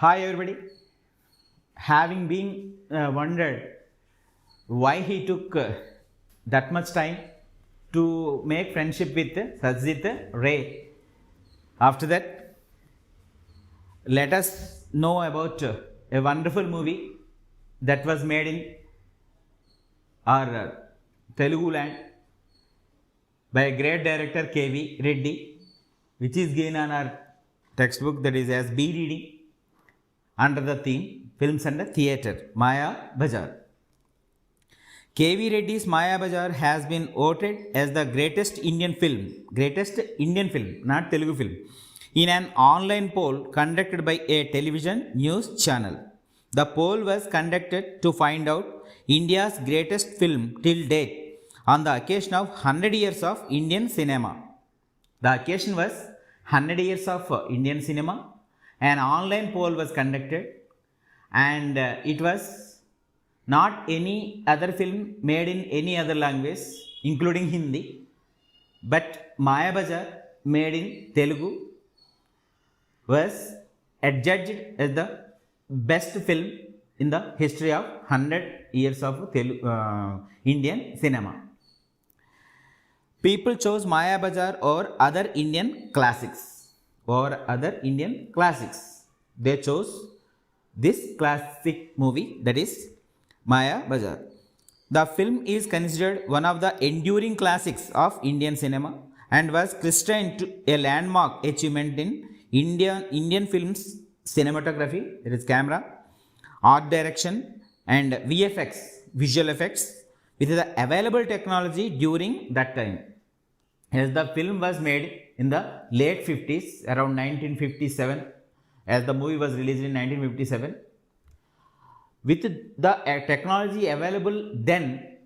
Hi everybody. Having been wondered why he took that much time to make friendship with Sasirekha Ray. After that, let us know about a wonderful movie that was made in our Telugu land by a great director K.V. Reddy, which is given on our textbook, that is as B reading, under the theme Films and Theatre, Mayabazar. K.V. Reddy's Mayabazar has been voted as the greatest Indian film, not Telugu film, in an online poll conducted by a television news channel. The poll was conducted to find out India's greatest film till date on the occasion of 100 years of Indian cinema. The occasion was 100 years of Indian cinema. An online poll was conducted, and it was not any other film made in any other language, including Hindi, but Mayabazar, made in Telugu, was adjudged as the best film in the history of 100 years of Indian cinema. People chose Mayabazar or other Indian classics. They chose this classic movie, that is Mayabazar. The film is considered one of the enduring classics of Indian cinema and was christened to a landmark achievement in Indian films cinematography, that is camera, art direction and VFX, visual effects, with the available technology during that time. As the film was made in the late 50s, around 1957, as the movie was released in 1957. With the technology available then,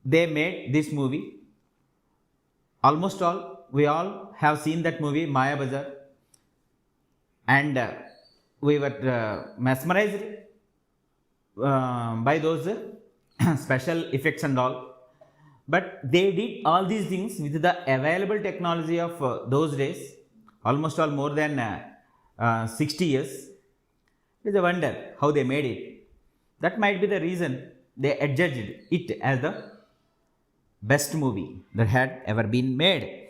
they made this movie. Almost all, we all have seen that movie, Mayabazar, and we were mesmerized by those special effects and all. But they did all these things with the available technology of those days, almost all more than 60 years. It is a wonder how they made it. That might be the reason they adjudged it as the best movie that had ever been made.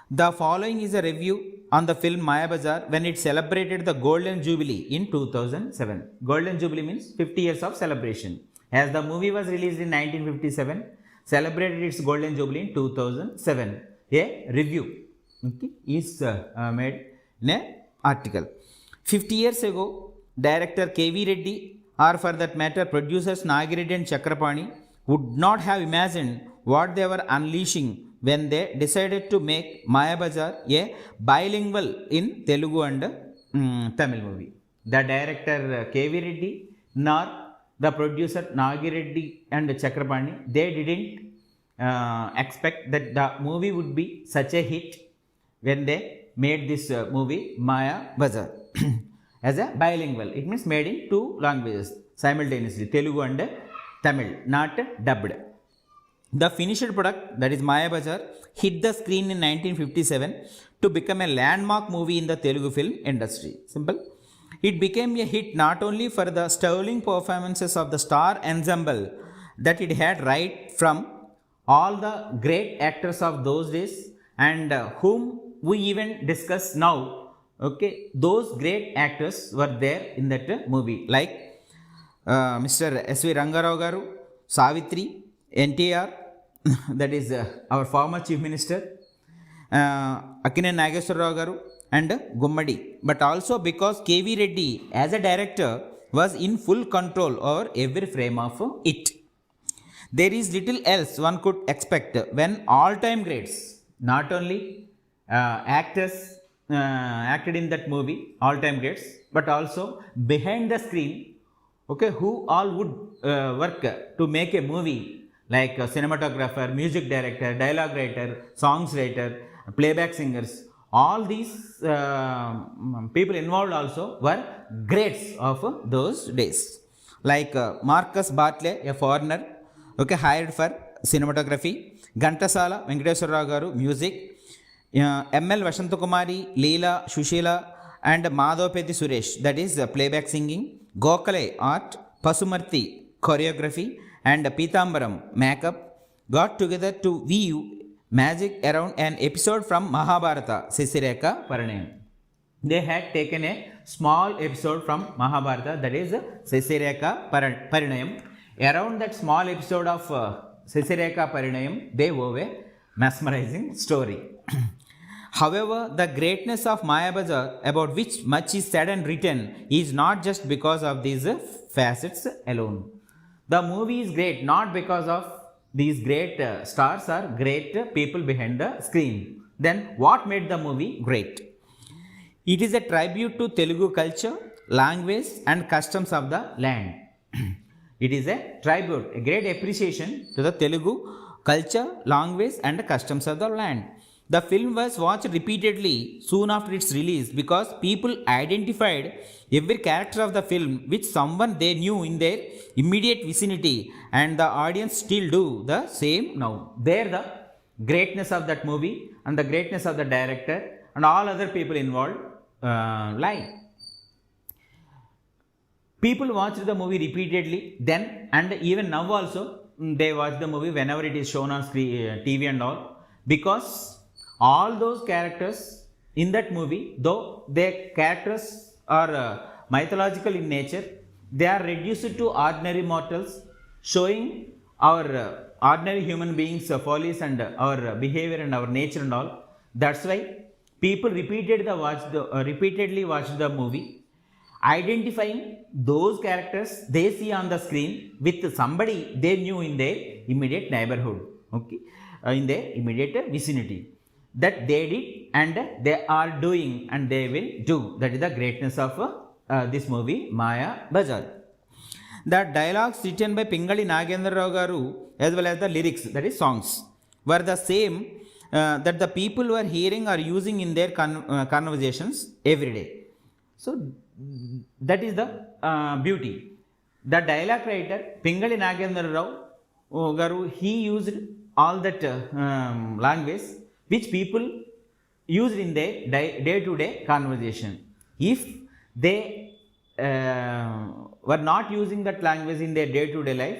The following is a review on the film Mayabazar when it celebrated the Golden Jubilee in 2007. Golden Jubilee means 50 years of celebration. As the movie was released in 1957, celebrated its Golden Jubilee in 2007. A review is made in an article. 50 years ago, director K.V. Reddy, or for that matter producers Nagi and Chakrapani, would not have imagined what they were unleashing when they decided to make Mayabazar a bilingual in Telugu and Tamil movie. The director K.V. Reddy nor the producer Nagi Reddy and Chakrapani, they didn't expect that the movie would be such a hit when they made this movie Mayabazar as a bilingual. It means made in two languages simultaneously, Telugu and Tamil, not dubbed. The finished product, that is Mayabazar, hit the screen in 1957 to become a landmark movie in the Telugu film industry. Simple. It became a hit not only for the sterling performances of the star ensemble that it had right from all the great actors of those days and whom we even discuss now. Okay, those great actors were there in that movie, like Mr. S.V. Ranga Rao garu, Savitri, NTR, that is our former Chief Minister, Akine Nageshwar Rao garu, and Gummadi. But also because K.V. Reddy as a director was in full control over every frame of it. There is little else one could expect when all-time greats, not only actors acted in that movie, all-time greats, but also behind the screen, okay, who all would work to make a movie, like a cinematographer, music director, dialogue writer, songs writer, playback singers. All these people involved also were greats of those days. Like Marcus Bartley, a foreigner, okay, hired for cinematography. Ghantasala Venkateswara Rao garu, music. M.L. Vashantakumari, Leela, Shushila and Madhavapeti Suresh, that is playback singing, Gokale art, Pasumarthi choreography, and Pitambaram makeup got together to weave magic around an episode from Mahabharata, Sasirekha Parinayam. They had taken a small episode from Mahabharata, that is Sasirekha Parinayam. Around that small episode of Sasirekha Parinayam, they wove a mesmerizing story. However, the greatness of Mayabazar, about which much is said and written, is not just because of these facets alone. The movie is great not because of these great stars or great people behind the screen. Then what made the movie great? It is a tribute to Telugu culture, language and customs of the land. It is a tribute, a great appreciation to the Telugu culture, language and customs of the land. The film was watched repeatedly soon after its release because people identified every character of the film with someone they knew in their immediate vicinity, and the audience still do the same now. There the greatness of that movie and the greatness of the director and all other people involved lie. People watched the movie repeatedly then, and even now also they watch the movie whenever it is shown on TV and all, because all those characters in that movie, though their characters are mythological in nature, they are reduced to ordinary mortals, showing our ordinary human beings follies and our behavior and our nature and all. That's why people repeatedly watch the movie, identifying those characters they see on the screen with somebody they knew in their immediate neighborhood, okay, in their immediate vicinity. That they did and they are doing and they will do. That is the greatness of this movie Mayabazar. The dialogues written by Pingali Nagendra Rao garu as well as the lyrics, that is songs, were the same that the people were hearing or using in their conversations every day. So that is the beauty. The dialogue writer Pingali Nagendra Rao garu, he used all that language which people used in their day-to-day conversation. If they were not using that language in their day-to-day life,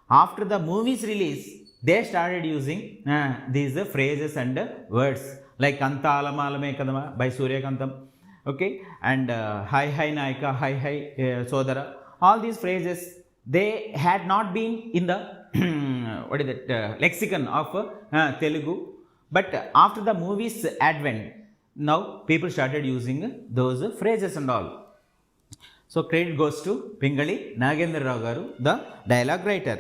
after the movie's release, they started using these phrases and words like Anta Alamalame Kadama by Suryakantam, okay, and Hi Hi Naika, Hi Hi Sodara. All these phrases, they had not been in the lexicon of Telugu. But after the movie's advent, now people started using those phrases and all. So credit goes to Pingali Nagendra Rao garu, the dialogue writer.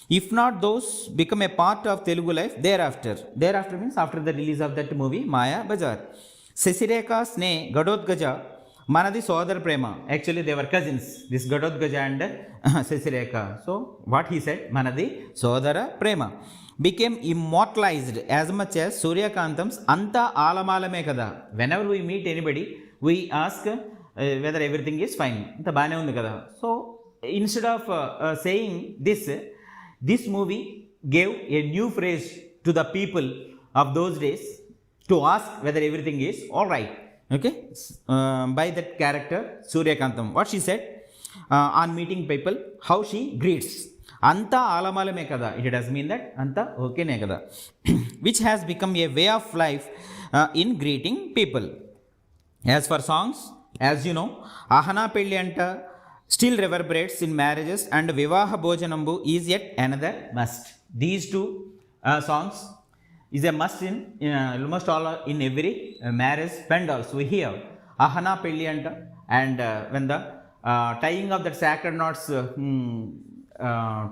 If not, those become a part of Telugu life thereafter. Thereafter means after the release of that movie Mayabazar. Sasirekha Sne Ghatotkacha Manadi Sodara Prema. Actually they were cousins, this Ghatotkacha and Sasirekha. So what he said, Manadi Sodara Prema, became immortalized as much as Suryakantam's Anta Alamalame Kada. Whenever we meet anybody, we ask whether everything is fine. Anta bane undi kada. So instead of saying this movie gave a new phrase to the people of those days to ask whether everything is alright. Okay, by that character Suryakantam, what she said on meeting people, how she greets. Anta alamalame kada. It does mean that anta okay ne kada, which has become a way of life in greeting people. As for songs, as you know, Ahana Pelli Anta still reverberates in marriages, and Vivaha Bhojanambu is yet another must. These two songs is a must in almost all in every marriage pandals. We hear Ahana Pelli Anta, and when the tying of that sacred knots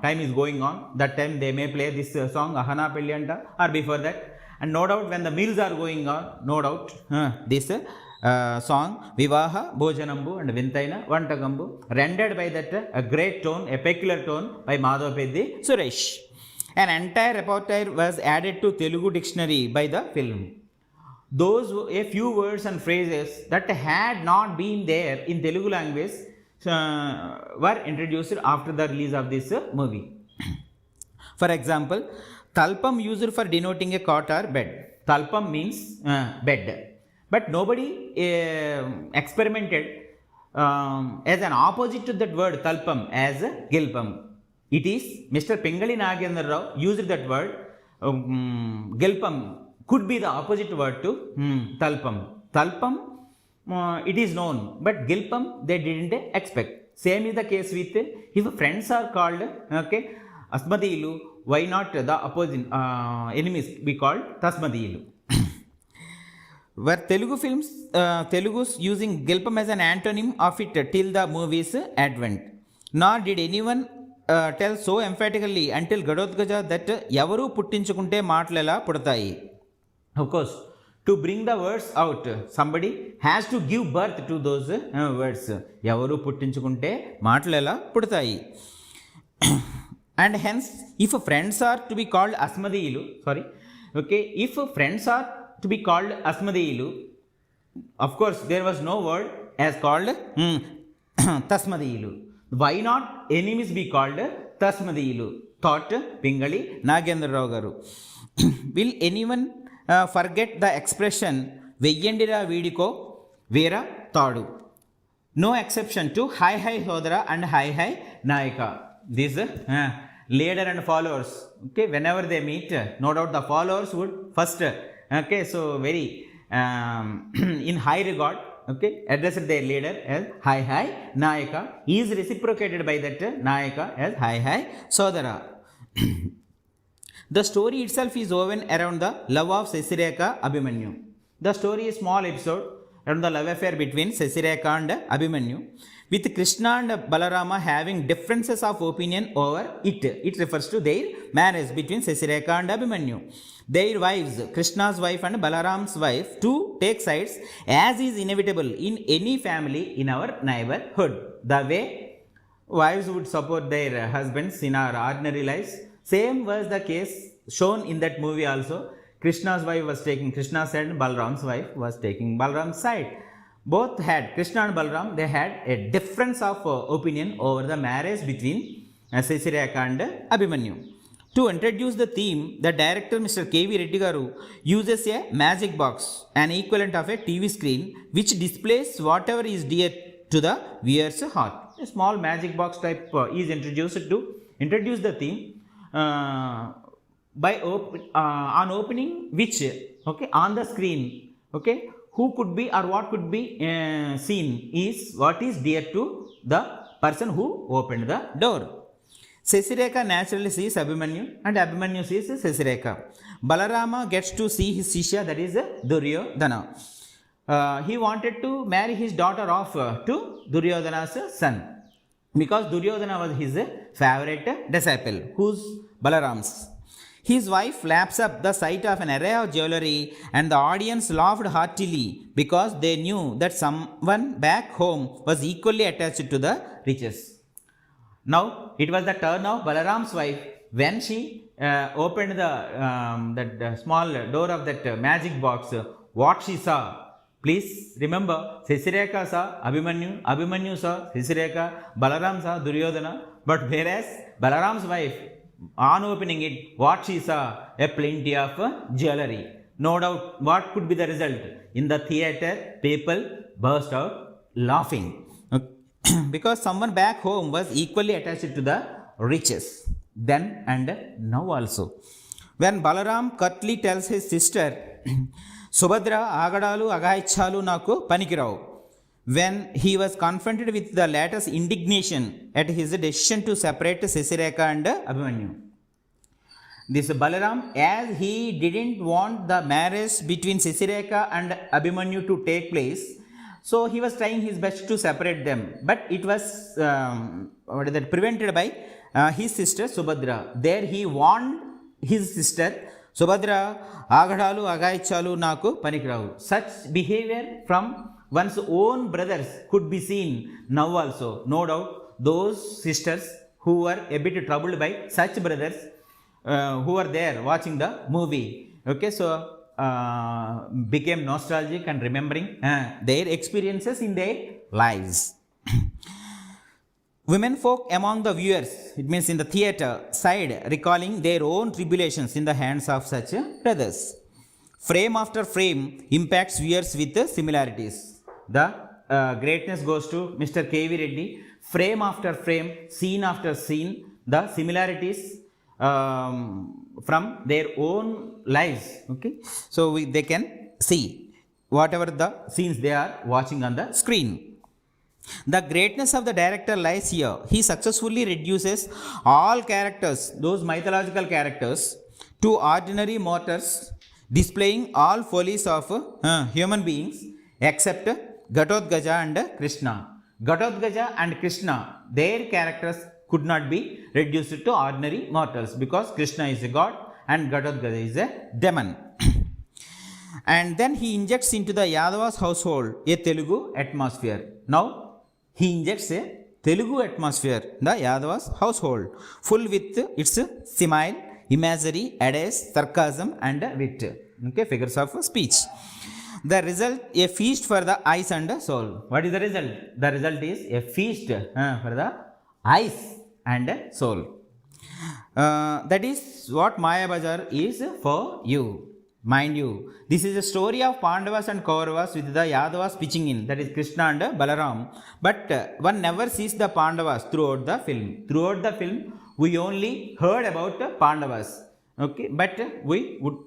time is going on, that time they may play this song Ahana Pelli Anta, or before that, and no doubt when the meals are going on, no doubt this song Vivaha Bhojanambu and Vintaina Vantagambu, rendered by that a great tone, a peculiar tone by Madhavapeti Suresh. An entire repertoire was added to Telugu dictionary by the film. Those a few words and phrases that had not been there in Telugu language were introduced after the release of this movie. For example, Talpam used for denoting a cot or bed. Talpam means bed. But nobody experimented as an opposite to that word talpam as gilpam. It is Mr. Pingali Nagendra Rao used that word. Gilpam could be the opposite word to talpam. Talpam, it is known, but gilpam they didn't expect. Same is the case with if friends are called asmadilu, why not the opposite enemies be called tasmadilu? Were Telugu films, Telugu's using gilpam as an antonym of it till the movie's advent. Nor did anyone tell so emphatically until Ghatotkacha that yavaru puttinchukunte maatlela pudtayi. Of course, to bring the words out, somebody has to give birth to those words. Yavaru puttinchukunte maatlela pudtayi. And hence, if friends are to be called asmadilu, if friends are to be called asmadilu, of course there was no word as called tasmadilu. Why not enemies be called tasmadilu? Thought Pingali Nagendra Rao garu. Will anyone forget the expression veyyandira vidiko vera tadu? No exception to hi hi Sodara and hi hi Nayaka. These leader and followers, whenever they meet, no doubt the followers would first, so very in high regard, address their leader as hi hi Nayaka. He is reciprocated by that Nayaka as hi hi Sodara. The story itself is woven around the love of Sasirekha Abhimanyu. The story is small episode around the love affair between Sasirekha and Abhimanyu, with Krishna and Balarama having differences of opinion over it. It refers to their marriage between Sasirekha and Abhimanyu. Their wives, Krishna's wife and Balaram's wife, to take sides as is inevitable in any family in our neighborhood. The way wives would support their husbands in our ordinary lives, same was the case shown in that movie also. Krishna's wife was taking Krishna's side and Balaram's wife was taking Balaram's side. Both had, Krishna and Balaram, they had a difference of opinion over the marriage between Sasirekha and Abhimanyu. To introduce the theme, the director Mr. K.V. Reddy garu uses a magic box, an equivalent of a TV screen, which displays whatever is dear to the viewer's heart. A small magic box type is introduced to introduce the theme by on opening which, on the screen, who could be or what could be seen is what is dear to the person who opened the door. Sasirekha naturally sees Abhimanyu and Abhimanyu sees Sasirekha. Balarama gets to see his Shishya, that is Duryodhana. He wanted to marry his daughter off to Duryodhana's son, because Duryodhana was his favorite disciple, who's Balaram's. His wife laps up the sight of an array of jewelry, and the audience laughed heartily because they knew that someone back home was equally attached to the riches. Now it was the turn of Balaram's wife when she opened that small door of that magic box. What she saw, please remember, Sasirekha saw Abhimanyu, Abhimanyu saw Sasirekha, Balaram saw Duryodhana. But whereas Balaram's wife, on opening it, what she saw, a plenty of jewelry. No doubt, what could be the result? In the theater, people burst out laughing. Because someone back home was equally attached to the riches, then and now also. When Balaram curtly tells his sister, Subhadra, agadalu agaichalu naku panikirao, when he was confronted with the latter's indignation at his decision to separate Sasirekha and Abhimanyu. This Balaram, as he didn't want the marriage between Sasirekha and Abhimanyu to take place, so he was trying his best to separate them, but it was prevented by his sister Subhadra. There he warned his sister Subhadra, agadalu agaichalu naku panikiravu. Such behavior from one's own brothers could be seen now also. No doubt those sisters who were a bit troubled by such brothers who were there watching the movie, became nostalgic and remembering their experiences in their lives. Women folk among the viewers, it means in the theatre side, recalling their own tribulations in the hands of such brothers. Frame after frame impacts viewers with similarities. The greatness goes to Mr. K.V. Reddy. Frame after frame, scene after scene, the similarities from their own lives. Okay, so they can see whatever the scenes they are watching on the screen. The greatness of the director lies here. He successfully reduces all characters, those mythological characters, to ordinary mortals, displaying all follies of human beings except Ghatotkacha and Krishna. Ghatotkacha and Krishna, their characters could not be reduced to ordinary mortals because Krishna is a god and Ghatotkacha is a demon. And then he injects into the Yadava's household a Telugu atmosphere. Now he injects a Telugu atmosphere in the Yadava's household, full with its simile, imagery, adaes, sarcasm and wit. Okay, figures of speech. The result, a feast for the eyes and soul. What is the result? The result is a feast for the eyes and soul. That is what Mayabazar is for you. Mind you, this is a story of Pandavas and Kauravas with the Yadavas pitching in, that is Krishna and Balaram. But one never sees the Pandavas throughout the film. Throughout the film, we only heard about Pandavas. Okay, but we would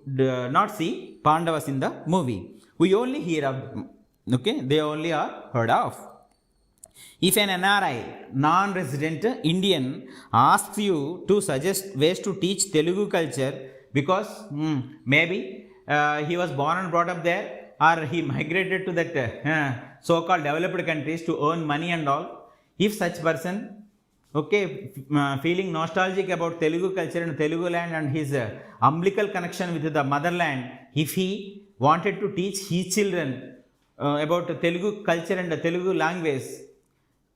not see Pandavas in the movie. We only hear of them. Okay, they only are heard of. If an NRI, non-resident Indian, asks you to suggest ways to teach Telugu culture because maybe he was born and brought up there, or he migrated to that so-called developed countries to earn money and all. If such person, okay, feeling nostalgic about Telugu culture and Telugu land and his umbilical connection with the motherland, if he wanted to teach his children about Telugu culture and the Telugu language,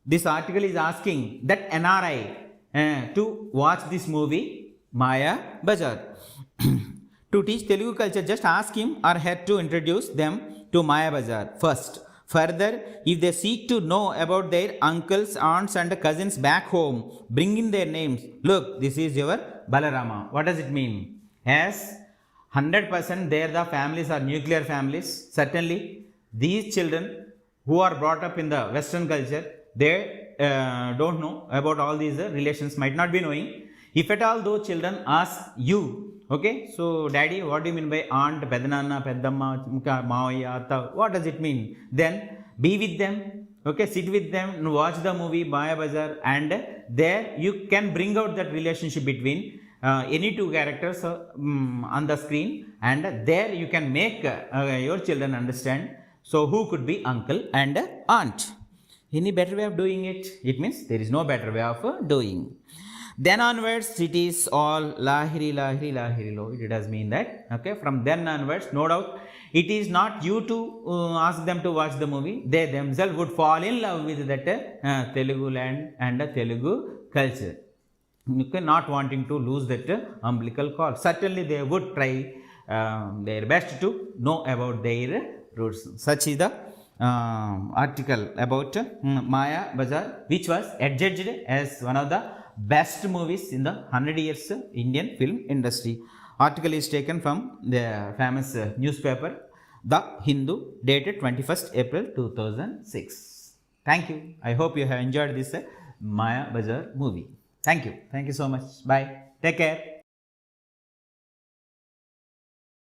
this article is asking that NRI to watch this movie Mayabazar. To teach Telugu culture, just ask him or her to introduce them to Mayabazar first. Further, if they seek to know about their uncles, aunts and cousins back home, bring in their names. Look, this is your Balarama. What does it mean? As 100% there the families are nuclear families. Certainly, these children who are brought up in the Western culture, they don't know about all these relations, might not be knowing. If at all those children ask you, okay, so daddy, what do you mean by aunt, pedananna, peddamma, mavaya, atta, what does it mean? Then be with them, okay, sit with them, watch the movie Mayabazar, and there you can bring out that relationship between any two characters on the screen, and there you can make your children understand, so who could be uncle and aunt. Any better way of doing it? It means there is no better way of doing. Then onwards, it is all lahiri, lahiri, lahiri, lo. It does mean that, okay, from then onwards, no doubt, it is not you to ask them to watch the movie. They themselves would fall in love with that Telugu land and Telugu culture. Okay, not wanting to lose that umbilical cord. Certainly, they would try their best to know about their roots. Such is the article about Mayabazar, which was adjudged as one of the best movies in the 100 years Indian film industry. Article is taken from the famous newspaper The Hindu, dated 21st April 2006. Thank you. I hope you have enjoyed this Mayabazar movie. Thank you. Thank you so much. Bye. Take care.